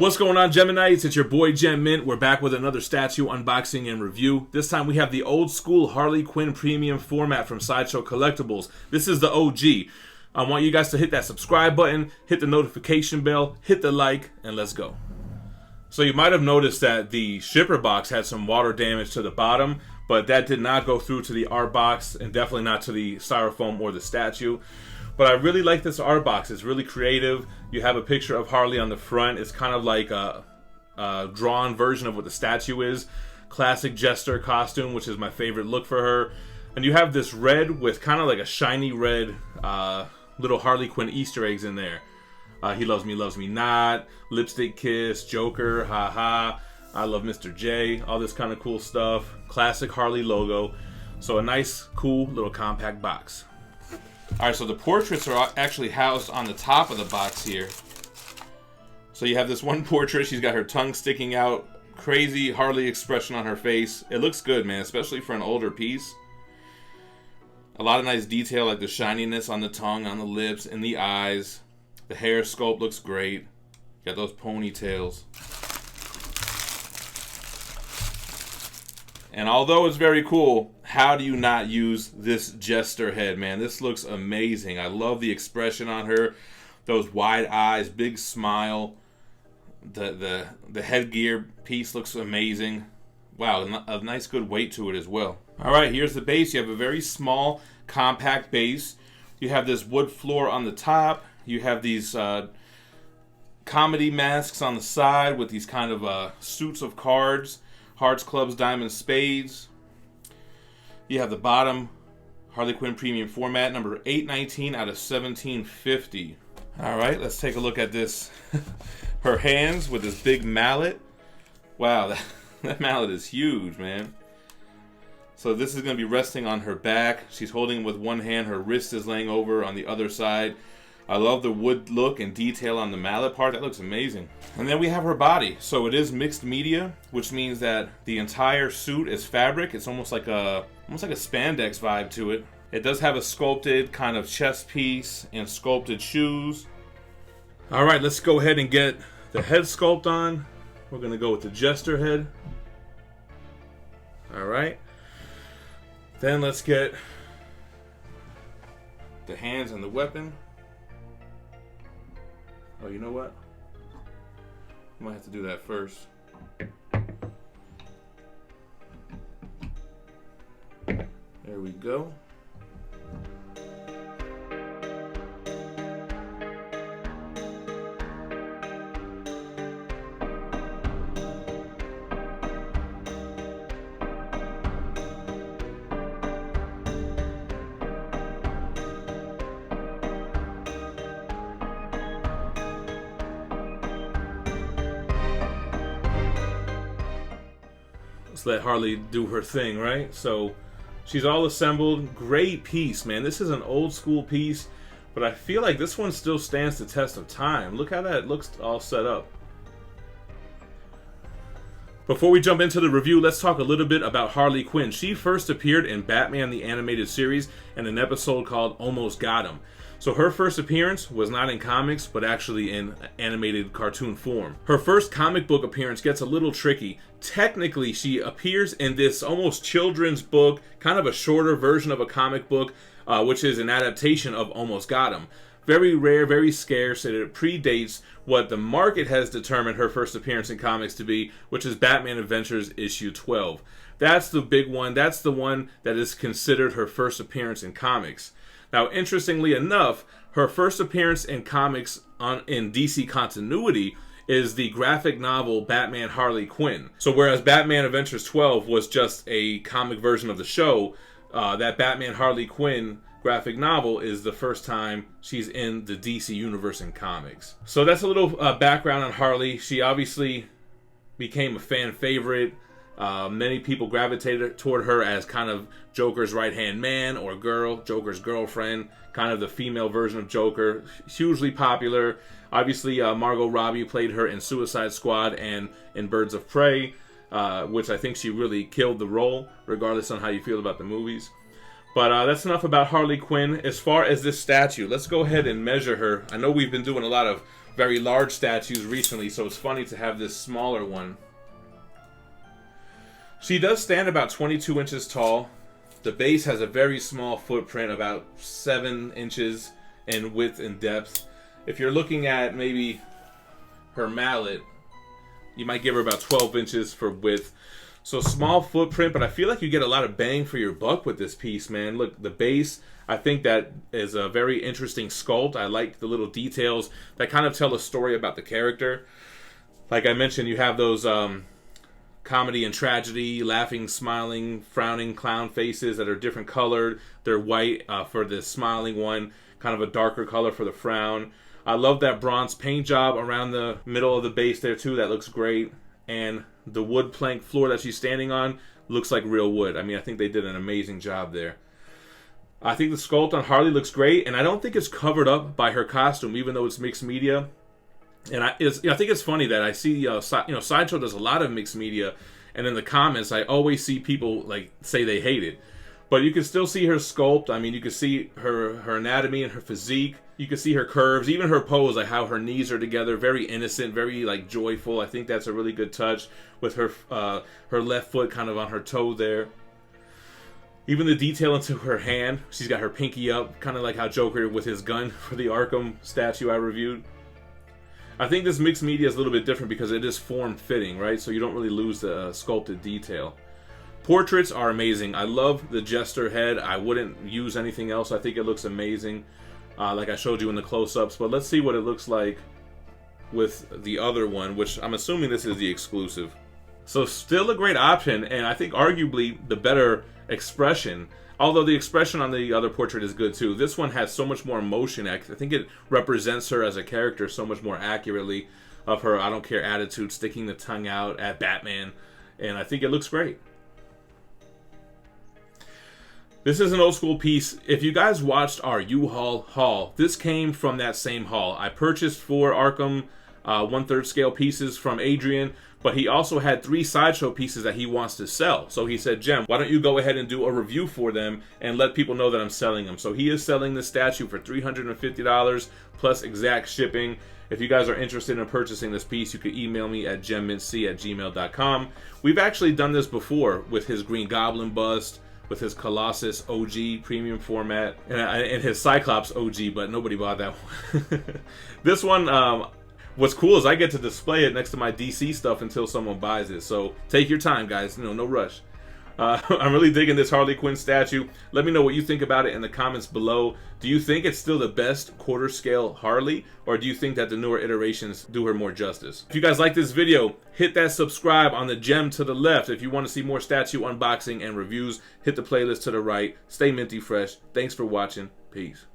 What's going on, Geminites? It's your boy Gem Mint. We're back with another statue unboxing and review. This time we have the old school Harley Quinn Premium Format from Sideshow Collectibles. This is the OG. I want you guys to hit that subscribe button, hit the notification bell, hit the like, and let's go. So you might have noticed that the shipper box had some water damage to the bottom, but that did not go through to the art box and definitely not to the styrofoam or the statue. But I really like this art box. It's really creative. You have a picture of Harley on the front. It's kind of like a drawn version of what the statue is. Classic jester costume, which is my favorite look for her. And you have this red with kind of like a shiny red little Harley Quinn Easter eggs in there. He loves me not. Lipstick kiss, Joker, haha. I love Mr. J. All this kind of cool stuff. Classic Harley logo. So a nice, cool little compact box. Alright, so the portraits are actually housed on the top of the box here. So you have this one portrait, she's got her tongue sticking out, crazy Harley expression on her face. It looks good, man, especially for an older piece. A lot of nice detail, like the shininess on the tongue, on the lips, and the eyes. The hair sculpt looks great. You got those ponytails. And although it's very cool, how do you not use this jester head, man? This looks amazing. I love the expression on her. Those wide eyes, big smile. The headgear piece looks amazing. Wow, a nice good weight to it as well. Alright, here's the base. You have a very small, compact base. You have this wood floor on the top. You have these comedy masks on the side with these kind of suits of cards. Hearts, clubs, diamonds, spades. You have the bottom Harley Quinn Premium Format, number 819 out of 1750. Alright, let's take a look at this. Her hands with this big mallet. Wow, that mallet is huge, man. So this is going to be resting on her back. She's holding it with one hand. Her wrist is laying over on the other side. I love the wood look and detail on the mallet part. That looks amazing. And then we have her body. So it is mixed media, which means that the entire suit is fabric. It's almost like a spandex vibe to it. It does have a sculpted kind of chest piece and sculpted shoes. All right, let's go ahead and get the head sculpt on. We're gonna go with the jester head. All right. Then let's get the hands and the weapon. Oh, you know what? I might have to do that first. There we go. Let's let Harley do her thing, right? So she's all assembled. Great piece, man. This is an old school piece, but I feel like this one still stands the test of time. Look how that looks all set up. Before we jump into the review, let's talk a little bit about Harley Quinn. She first appeared in Batman the Animated Series in an episode called Almost Got Him. So her first appearance was not in comics, but actually in animated cartoon form. Her first comic book appearance gets a little tricky. Technically, she appears in this almost children's book, kind of a shorter version of a comic book, which is an adaptation of Almost Got Him. Very rare, very scarce, and it predates what the market has determined her first appearance in comics to be, which is Batman Adventures issue 12. That's the big one. That's the one that is considered her first appearance in comics. Now, interestingly enough, her first appearance in comics in DC continuity is the graphic novel Batman Harley Quinn. So whereas Batman Adventures 12 was just a comic version of the show, that Batman Harley Quinn graphic novel is the first time she's in the DC universe in comics. So that's a little background on Harley. She obviously became a fan favorite. Many people gravitated toward her as kind of Joker's right-hand man or girl, Joker's girlfriend, kind of the female version of Joker. Hugely popular. Obviously, Margot Robbie played her in Suicide Squad and in Birds of Prey, which I think she really killed the role, regardless on how you feel about the movies. But that's enough about Harley Quinn. As far as this statue, let's go ahead and measure her. I know we've been doing a lot of very large statues recently, so it's funny to have this smaller one. She does stand about 22 inches tall. The base has a very small footprint, about 7 inches in width and depth. If you're looking at maybe her mallet, you might give her about 12 inches for width. So small footprint, but I feel like you get a lot of bang for your buck with this piece, man. Look, the base, I think that is a very interesting sculpt. I like the little details that kind of tell a story about the character. Like I mentioned, you have those comedy and tragedy, laughing, smiling, frowning clown faces that are different colored. They're white for the smiling one, kind of a darker color for the frown. I love that bronze paint job around the middle of the base there too. That looks great. And the wood plank floor that she's standing on looks like real wood. I mean, I think they did an amazing job there. I think the sculpt on Harley looks great, and I don't think it's covered up by her costume, even though it's mixed media. And I think it's funny that I see, Sideshow does a lot of mixed media, and in the comments, I always see people like say they hate it. But you can still see her sculpt. I mean, you can see her anatomy and her physique. You can see her curves, even her pose, like how her knees are together, very innocent, very like joyful. I think that's a really good touch with her left foot kind of on her toe there. Even the detail into her hand, she's got her pinky up, kind of like how Joker with his gun for the Arkham statue I reviewed. I think this mixed media is a little bit different because it is form-fitting, right? So you don't really lose the sculpted detail. Portraits are amazing. I love the Jester head. I wouldn't use anything else. I think it looks amazing, like I showed you in the close-ups. But let's see what it looks like with the other one, which I'm assuming this is the exclusive. So still a great option, and I think arguably the better expression. Although the expression on the other portrait is good too. This one has so much more emotion. I think it represents her as a character so much more accurately, of her I don't care attitude, sticking the tongue out at Batman. And I think it looks great. This is an old school piece. If you guys watched our U-Haul haul, this came from that same haul. I purchased 4 Arkham 1/3 scale pieces from Adrian, but he also had 3 Sideshow pieces that he wants to sell. So he said, Jem, why don't you go ahead and do a review for them and let people know that I'm selling them. So he is selling this statue for $350 plus exact shipping. If you guys are interested in purchasing this piece, you can email me at gemmintc@gmail.com. We've actually done this before with his Green Goblin bust, with his Colossus OG premium format, and his Cyclops OG, but nobody bought that one. This one, what's cool is I get to display it next to my DC stuff until someone buys it. So take your time, guys. No rush. I'm really digging this Harley Quinn statue. Let me know what you think about it in the comments below. Do you think it's still the best quarter scale Harley, or do you think that the newer iterations do her more justice? If you guys like this video, hit that subscribe on the gem to the left. If you want to see more statue unboxing and reviews, hit the playlist to the right. Stay minty fresh. Thanks for watching. Peace.